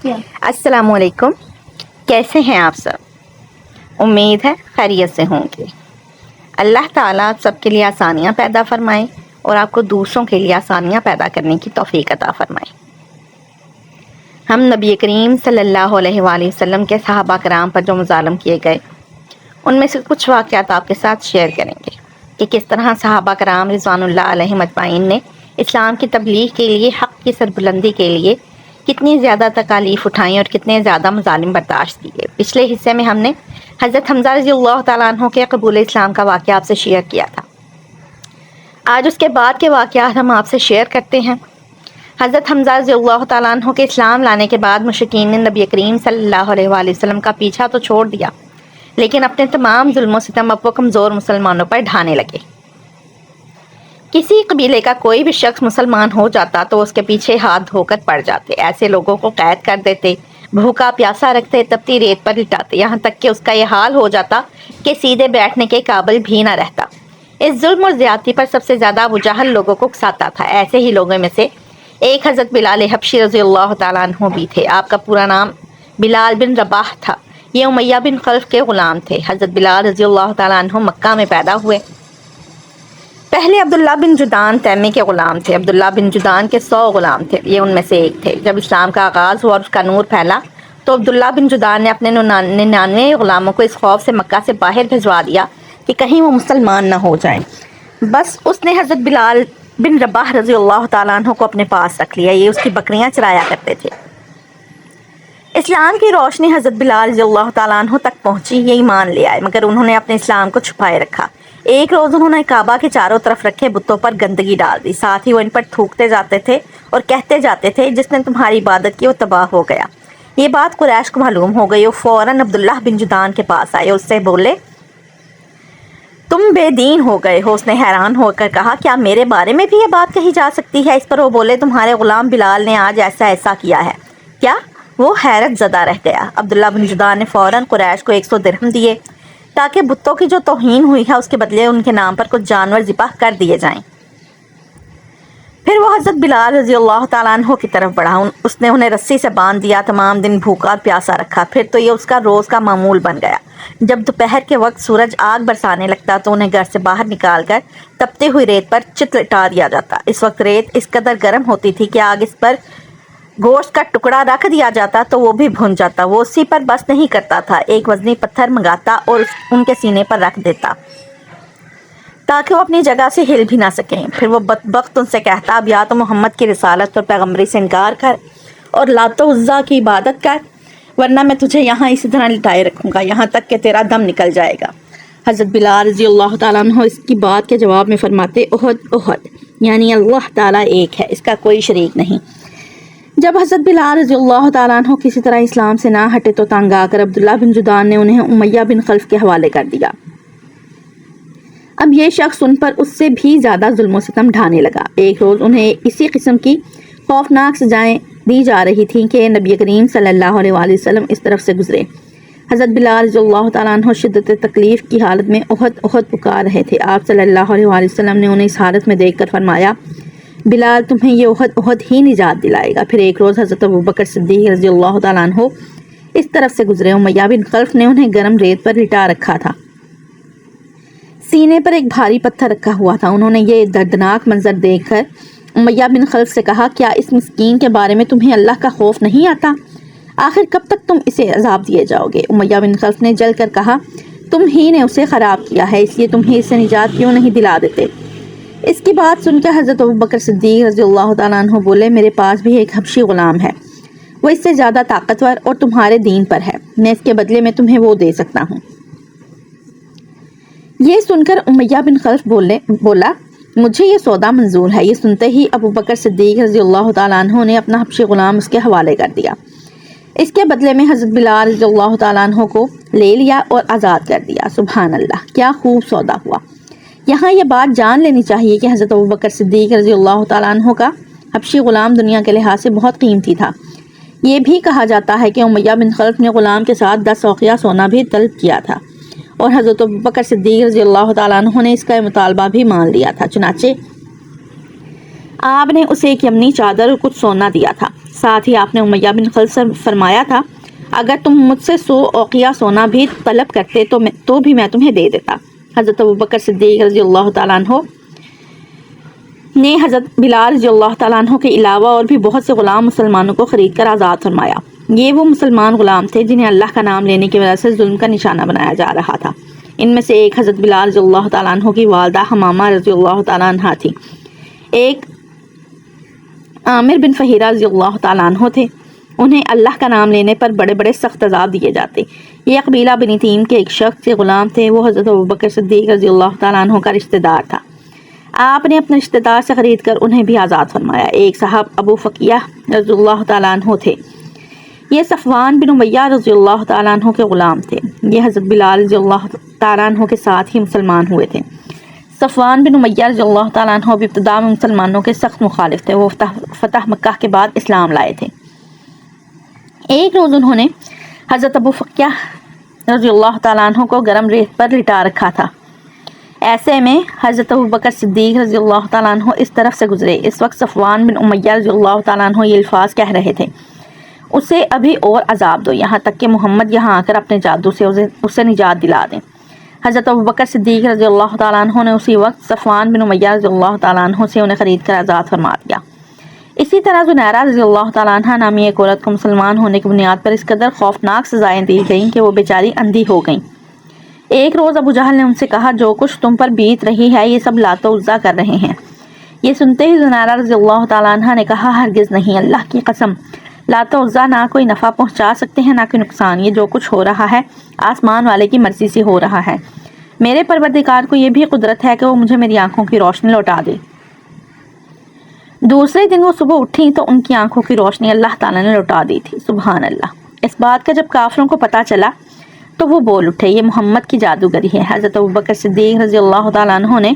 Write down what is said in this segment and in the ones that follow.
السلام علیکم، کیسے ہیں آپ سب؟ امید ہے خیریت سے ہوں گے۔ اللہ تعالیٰ سب کے لیے آسانیاں پیدا فرمائے اور آپ کو دوسروں کے لیے آسانیاں پیدا کرنے کی توفیق عطا فرمائے۔ ہم نبی کریم صلی اللہ علیہ وآلہ وسلم کے صحابہ کرام پر جو مظالم کیے گئے ان میں سے کچھ واقعات آپ کے ساتھ شیئر کریں گے کہ کس طرح صحابہ کرام رضوان اللہ علیہم اجمعین نے اسلام کی تبلیغ کے لیے، حق کی سربلندی کے لیے کتنی زیادہ تکالیف اٹھائیں اور کتنے زیادہ مظالم برداشت کیے۔ پچھلے حصے میں ہم نے حضرت حمزہ رضی اللہ تعالیٰ عنہ کے قبول اسلام کا واقعہ آپ سے شیئر کیا تھا۔ آج اس کے بعد کے واقعات ہم آپ سے شیئر کرتے ہیں۔ حضرت حمزہ رضی اللہ تعالیٰ عنہ کے اسلام لانے کے بعد مشرکین نے نبی کریم صلی اللہ علیہ وآلہ وسلم کا پیچھا تو چھوڑ دیا، لیکن اپنے تمام ظلم و ستم اب وہ کمزور مسلمانوں پر ڈھانے لگے۔ کسی قبیلے کا کوئی بھی شخص مسلمان ہو جاتا تو اس کے پیچھے ہاتھ دھو کر پڑ جاتے، ایسے لوگوں کو قید کر دیتے، بھوکا پیاسا رکھتے، تپتی ریت پر لٹاتے، یہاں تک کہ اس کا یہ حال ہو جاتا کہ سیدھے بیٹھنے کے قابل بھی نہ رہتا۔ اس ظلم اور زیادتی پر سب سے زیادہ ابو جہل لوگوں کو اکساتا تھا۔ ایسے ہی لوگوں میں سے ایک حضرت بلال حبشی رضی اللہ تعالیٰ عنہ بھی تھے۔ آپ کا پورا نام بلال بن رباح تھا۔ یہ امیہ بن خلف کے غلام تھے۔ حضرت بلال رضی اللہ تعالیٰ عنہ مکہ میں پیدا ہوئے۔ پہلے عبداللہ بن جدعان تیمی کے غلام تھے۔ عبداللہ بن جدعان کے 100 غلام تھے، یہ ان میں سے ایک تھے۔ جب اسلام کا آغاز ہوا اور اس کا نور پھیلا تو عبداللہ بن جدعان نے اپنے 99 غلاموں کو اس خوف سے مکہ سے باہر بھجوا دیا کہ کہیں وہ مسلمان نہ ہو جائیں۔ بس اس نے حضرت بلال بن رباح رضی اللہ تعالیٰ عنہ کو اپنے پاس رکھ لیا، یہ اس کی بکریاں چرایا کرتے تھے۔ اسلام کی روشنی حضرت بلال رضی اللہ تعالیٰ عنہ تک پہنچی، یہ ایمان لے آئے، مگر انہوں نے اپنے اسلام کو چھپائے رکھا۔ ایک روز انہوں نے کعبہ کے چاروں طرف رکھے بتوں پر گندگی ڈال دی، ساتھ ہی وہ ان پر تھوکتے جاتے تھے اور کہتے جاتے تھے جس نے تمہاری عبادت کی وہ تباہ ہو گیا۔ یہ بات قریش کو معلوم ہو گئی، وہ فوراً عبداللہ بن جدعان کے پاس آئے، اس سے بولے تم بے دین ہو گئے ہو۔ اس نے حیران ہو کر کہا کیا میرے بارے میں بھی یہ بات کہی جا سکتی ہے؟ اس پر وہ بولے تمہارے غلام بلال نے آج ایسا کیا ہے۔ کیا؟ وہ حیرت زدہ رہ گیا۔ عبداللہ بن جدعان نے فوراً قریش کو 100 درہم دیے تاکہ بتوں کی جو توہین ہوئی ہے اس کے بدلے ان کے نام پر کچھ جانور ذبح کر دیے جائیں۔ پھر وہ حضرت بلال رضی اللہ تعالیٰ عنہ کی طرف بڑھا، اس نے انہیں رسی سے باندھ دیا، تمام دن بھوکا اور پیاسا رکھا، پھر تو یہ اس کا روز کا معمول بن گیا۔ جب دوپہر کے وقت سورج آگ برسانے لگتا تو انہیں گھر سے باہر نکال کر تپتی ہوئی ریت پر چت لٹا دیا جاتا۔ اس وقت ریت اس قدر گرم ہوتی تھی کہ آگ اس پر گوشت کا ٹکڑا رکھ دیا جاتا تو وہ بھی بھن جاتا۔ وہ اسی پر بس نہیں کرتا تھا، ایک وزنی پتھر منگاتا اور ان کے سینے پر رکھ دیتا تاکہ وہ اپنی جگہ سے ہل بھی نہ سکیں۔ پھر وہ بدبخت ان سے کہتا اب یا تو محمد کی رسالت اور پیغمبری سے انکار کر اور لات و عزیٰ کی عبادت کر، ورنہ میں تجھے یہاں اسی طرح لٹائے رکھوں گا یہاں تک کہ تیرا دم نکل جائے گا۔ حضرت بلال رضی اللہ تعالیٰ عنہ اس کی بات کے جواب میں فرماتے احد یعنی اللہ تعالیٰ ایک ہے، اس کا کوئی شریک نہیں۔ جب حضرت بلال رضی اللہ تعالیٰ عنہ کسی طرح اسلام سے نہ ہٹے تو تنگ آ کر عبداللہ بن جدعان نے انہیں امیہ بن خلف کے حوالے کر دیا۔ اب یہ شخص ان پر اس سے بھی زیادہ ظلم و ستم ڈھانے لگا۔ ایک روز انہیں اسی قسم کی خوفناک سزائیں دی جا رہی تھیں کہ نبی کریم صلی اللہ علیہ وآلہ وسلم اس طرف سے گزرے۔ حضرت بلال رضی اللہ تعالیٰ عنہ شدت تکلیف کی حالت میں احد پکار رہے تھے۔ آپ صلی اللہ علیہ وآلہ وسلم نے انہیں اس حالت میں دیکھ کر فرمایا بلال تمہیں یہ احد ہی نجات دلائے گا۔ پھر ایک روز حضرت ابوبکر صدیق رضی اللہ تعالیٰ عنہ اس طرف سے گزرے، امیہ بن خلف نے انہیں گرم ریت پر لٹا رکھا تھا، سینے پر ایک بھاری پتھر رکھا ہوا تھا۔ انہوں نے یہ دردناک منظر دیکھ کر امیہ بن خلف سے کہا کیا اس مسکین کے بارے میں تمہیں اللہ کا خوف نہیں آتا؟ آخر کب تک تم اسے عذاب دیے جاؤ گے؟ امیہ بن خلف نے جل کر کہا تم ہی نے اسے خراب کیا ہے، اس لیے تمہیں اس سے نجات کیوں نہیں دلا دیتے؟ اس کی بات سن کر حضرت ابوبکر صدیق رضی اللہ تعالیٰ عنہ بولے میرے پاس بھی ایک حبشی غلام ہے، وہ اس سے زیادہ طاقتور اور تمہارے دین پر ہے، میں اس کے بدلے میں تمہیں وہ دے سکتا ہوں۔ یہ سن کر امیہ بن خلف بولا مجھے یہ سودا منظور ہے۔ یہ سنتے ہی ابوبکر صدیق رضی اللہ تعالیٰ عنہ نے اپنا حبشی غلام اس کے حوالے کر دیا۔ اس کے بدلے میں حضرت بلال رضی اللہ تعالیٰ عنہ کو لے لیا اور آزاد کر دیا۔ سبحان اللہ، کیا خوب سودا ہوا۔ یہاں یہ بات جان لینی چاہیے کہ حضرت ابوبکر صدیق رضی اللہ تعالیٰ عنہ کا حبشی غلام دنیا کے لحاظ سے بہت قیمتی تھا۔ یہ بھی کہا جاتا ہے کہ امیہ بن خلف نے غلام کے ساتھ 10 اوقیہ سونا بھی طلب کیا تھا اور حضرت ابوبکر صدیق رضی اللہ تعالیٰ عنہ نے اس کا مطالبہ بھی مان لیا تھا، چنانچہ آپ نے اسے ایک یمنی چادر اور کچھ سونا دیا تھا، ساتھ ہی آپ نے امیہ بن خلف سے فرمایا تھا اگر تم مجھ سے 100 اوقیہ سونا بھی طلب کرتے تو بھی میں تمہیں دے دیتا۔ حضرت ابوبکر صدیق رضی اللہ تعالیٰ عنہ نے حضرت بلال رضی اللہ تعالیٰ عنہ کے علاوہ اور بھی بہت سے غلام مسلمانوں کو خرید کر آزاد فرمایا۔ یہ وہ مسلمان غلام تھے جنہیں اللہ کا نام لینے کی وجہ سے ظلم کا نشانہ بنایا جا رہا تھا۔ ان میں سے ایک حضرت بلال رضی اللہ تعالیٰ عنہ کی والدہ حمامہ رضی اللہ تعالیٰ عنہ تھی، ایک عامر بن فہیرہ رضی اللہ تعالیٰ عنہ تھے۔ انہیں اللہ کا نام لینے پر بڑے بڑے سخت عذاب دیے جاتے۔ یہ قبیلہ بنی تیم کے ایک شخص کے غلام تھے، وہ حضرت ابوبکر صدیق رضی اللہ تعالیٰ عنہ کا رشتہ دار تھا۔ آپ نے اپنے رشتہ دار سے خرید کر انہیں بھی آزاد فرمایا۔ ایک صاحب ابو فقیہ رضی اللہ تعالیٰ عنہ تھے، یہ صفوان بن امیہ رضی اللہ تعالیٰ عنہ کے غلام تھے۔ یہ حضرت بلال رضی اللہ تعالیٰ عنہ کے ساتھ ہی مسلمان ہوئے تھے۔ صفوان بن امیہ رضی اللہ تعالیٰ عنہ بھی ابتدا میں مسلمانوں کے سخت مخالف تھے، وہ فتح مکہ کے بعد اسلام لائے تھے۔ ایک روز انہوں نے حضرت ابو فقیہ رضی اللہ تعالیٰ عنہ کو گرم ریت پر لٹا رکھا تھا۔ ایسے میں حضرت ابوبکر صدیق رضی اللہ تعالیٰ عنہ اس طرف سے گزرے۔ اس وقت صفوان بن امیہ رضی اللہ تعالیٰ عنہ یہ الفاظ کہہ رہے تھے، اسے ابھی اور عذاب دو، یہاں تک کہ محمد یہاں آ کر اپنے جادو سے اسے نجات دلا دیں۔ حضرت ابوبکر صدیق رضی اللہ تعالیٰ عنہ نے اسی وقت صفوان بن امیہ رضی اللہ تعالیٰ عنہ سے انہیں خرید کر آزاد فرما دیا۔ اسی طرح زنیرہ رضی اللہ تعالیٰ عنہ نامی ایک عورت کو مسلمان ہونے کی بنیاد پر اس قدر خوفناک سزائیں دی گئیں کہ وہ بیچاری اندھی ہو گئیں۔ ایک روز ابو جہل نے ان سے کہا، جو کچھ تم پر بیت رہی ہے یہ سب لات و عزا کر رہے ہیں۔ یہ سنتے ہی زنیرہ رضی اللہ تعالیٰ عنہ نے کہا، ہرگز نہیں، اللہ کی قسم، لات و عزا نہ کوئی نفع پہنچا سکتے ہیں نہ کوئی نقصان۔ یہ جو کچھ ہو رہا ہے آسمان والے کی مرضی سے ہو رہا ہے۔ میرے پروردگار کو یہ بھی قدرت ہے کہ وہ مجھے میری آنکھوں کی روشنی لوٹا دے۔ دوسرے دن وہ صبح اٹھی تو ان کی آنکھوں کی روشنی اللہ تعالیٰ نے لوٹا دی تھی۔ سبحان اللہ۔ اس بات کا جب کافروں کو پتہ چلا تو وہ بول اٹھے، یہ محمد کی جادوگری ہے۔ حضرت ابوبکر صدیق رضی اللہ تعالیٰ عنہ نے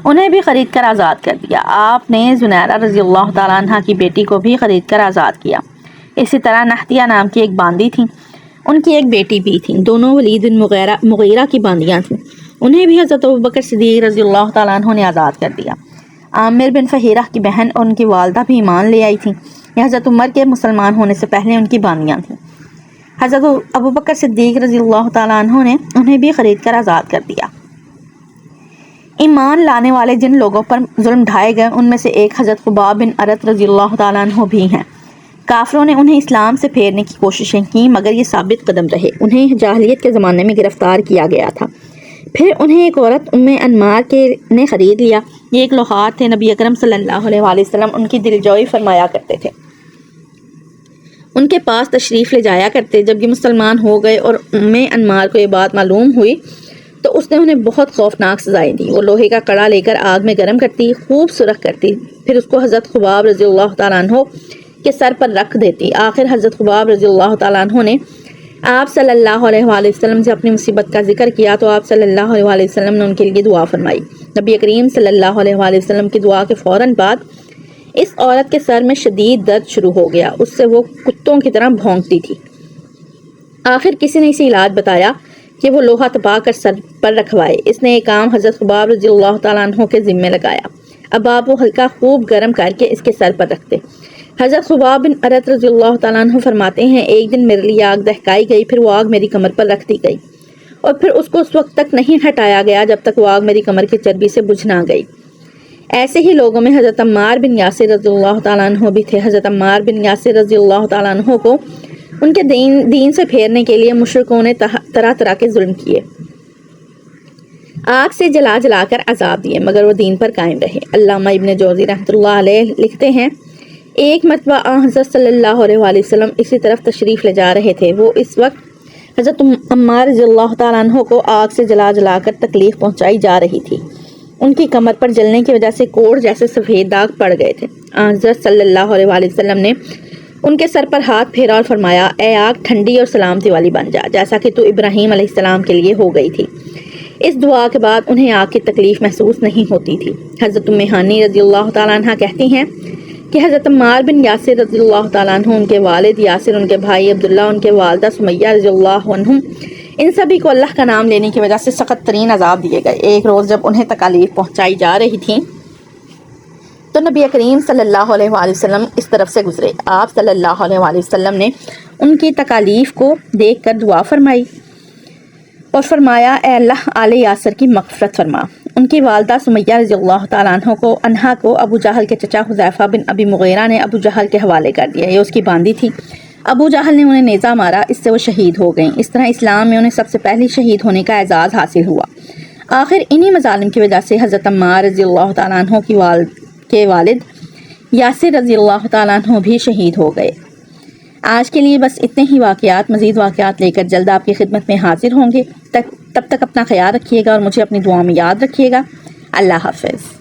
انہیں بھی خرید کر آزاد کر دیا۔ آپ نے زنیرہ رضی اللہ تعالیٰ عنہ کی بیٹی کو بھی خرید کر آزاد کیا۔ اسی طرح نحتیہ نام کی ایک باندی تھی، ان کی ایک بیٹی بھی تھی، دونوں ولید بن مغیرہ کی باندیاں تھیں، انہیں بھی حضرت ابوبکر صدیق رضی اللہ تعالیٰ عنہ نے آزاد کر دیا۔ عامر بن فہیرہ کی بہن اور ان کی والدہ بھی ایمان لے آئی تھیں، یہ حضرت عمر کے مسلمان ہونے سے پہلے ان کی باندیاں تھیں۔ حضرت ابوبکر صدیق رضی اللہ تعالیٰ عنہ نے انہیں بھی خرید کر آزاد کر دیا۔ ایمان لانے والے جن لوگوں پر ظلم ڈھائے گئے ان میں سے ایک حضرت خباب بن ارت رضی اللہ تعالیٰ عنہ بھی ہیں۔ کافروں نے انہیں اسلام سے پھیرنے کی کوششیں کی مگر یہ ثابت قدم رہے۔ انہیں جاہلیت کے زمانے میں گرفتار کیا گیا تھا۔ پھر انہیں ایک عورت انمار نے خرید لیا۔ یہ ایک لوہار تھے، نبی اکرم صلی اللہ علیہ وآلہ وسلم ان کی دلجوئی فرمایا کرتے تھے، ان کے پاس تشریف لے جایا کرتے۔ جب یہ مسلمان ہو گئے اور انمار کو یہ بات معلوم ہوئی تو اس نے انہیں بہت خوفناک سزائیں دی۔ وہ لوہے کا کڑا لے کر آگ میں گرم کرتی، خوب سرخ کرتی، پھر اس کو حضرت خباب رضی اللہ تعالیٰ عنہ کے سر پر رکھ دیتی۔ آخر حضرت خباب رضی اللہ تعالیٰ عنہ نے آپ صلی اللہ علیہ وآلہ وسلم سے اپنی مصیبت کا ذکر کیا تو آپ صلی اللہ علیہ وآلہ وسلم نے ان کے لیے دعا فرمائی۔ نبی کریم صلی اللہ علیہ وآلہ وسلم کی دعا کے فوراً بعد اس عورت کے سر میں شدید درد شروع ہو گیا، اس سے وہ کتوں کی طرح بھونکتی تھی۔ آخر کسی نے اسے علاج بتایا کہ وہ لوہا تپا کر سر پر رکھوائے۔ اس نے ایک کام حضرت خباب رضی اللہ تعالیٰ عنہ کے ذمے لگایا، اب آپ وہ ہلکا خوب گرم کر کے اس کے سر پر رکھتے۔ حضرت خباب بن ارت رضی اللہ تعالیٰ عنہ فرماتے ہیں، ایک دن میرے لیے آگ دہکائی گئی، پھر وہ آگ میری کمر پر رکھ دی گئی اور پھر اس کو اس وقت تک نہیں ہٹایا گیا جب تک وہ آگ میری کمر کی چربی سے بجھ نہ گئی۔ ایسے ہی لوگوں میں حضرت عمار بن یاسر رضی اللہ تعالیٰ عنہ بھی تھے۔ حضرت عمار بن یاسر رضی اللہ تعالیٰ عنہ کو ان کے دین سے پھیرنے کے لیے مشرکوں نے طرح طرح کے ظلم کیے، آگ سے جلا جلا کر عذاب دیے، مگر وہ دین پر قائم رہے۔ علامہ ابن جوزی رحمۃ اللہ علیہ لکھتے ہیں، ایک مرتبہ حضرت صلی اللہ علیہ وآلہ وسلم اسی طرف تشریف لے جا رہے تھے۔ وہ اس وقت حضرت عمار رضی اللہ تعالیٰ عنہ کو آگ سے جلا جلا کر تکلیف پہنچائی جا رہی تھی۔ ان کی کمر پر جلنے کی وجہ سے کوڑ جیسے سفید داغ پڑ گئے تھے۔ حضرت صلی اللہ علیہ وآلہ وسلم نے ان کے سر پر ہاتھ پھیرا اور فرمایا، اے آگ ٹھنڈی اور سلامتی والی بن جا، جیسا کہ تو ابراہیم علیہ السلام کے لیے ہو گئی تھی۔ اس دعا کے بعد انہیں آگ کی تکلیف محسوس نہیں ہوتی تھی۔ حضرت ام ہانی رضی اللہ تعالیٰ عنہ کہتی ہیں کہ حضرت عمار بن یاسر رضی اللہ تعالیٰ عنہ، ان کے والد یاسر، ان کے بھائی عبداللہ، ان کے والدہ سمیہ رضی اللہ عنہم، ان سبھی کو اللہ کا نام لینے کی وجہ سے سخت ترین عذاب دیے گئے۔ ایک روز جب انہیں تکالیف پہنچائی جا رہی تھی تو نبی کریم صلی اللہ علیہ وآلہ وسلم اس طرف سے گزرے. آپ صلی اللہ علیہ وآلہ وسلم نے ان کی تکالیف کو دیکھ کر دعا فرمائی اور فرمایا اے اللہ آل یاسر کی مغفرت فرما. ان کی والدہ سمیہ رضی اللہ تعالیٰ عنہا کو ابو جہل کے چچا حذیفہ بن ابی مغیرہ نے ابو جہل کے حوالے کر دیا. یہ اس کی باندی تھی. ابو جہل نے انہیں نیزہ مارا، اس سے وہ شہید ہو گئیں. اس طرح اسلام میں انہیں سب سے پہلی شہید ہونے کا اعزاز حاصل ہوا. آخر انہی مظالم کی وجہ سے حضرت عمار رضی اللہ تعالیٰ عنہ کے والد یاسر رضی اللہ تعالیٰ عنہ بھی شہید ہو گئے. آج کے لیے بس اتنے ہی واقعات. مزید واقعات لے کر جلد آپ کی خدمت میں حاضر ہوں گے. تب تک اپنا خیال رکھیے گا اور مجھے اپنی دعا میں یاد رکھیے گا. اللہ حافظ.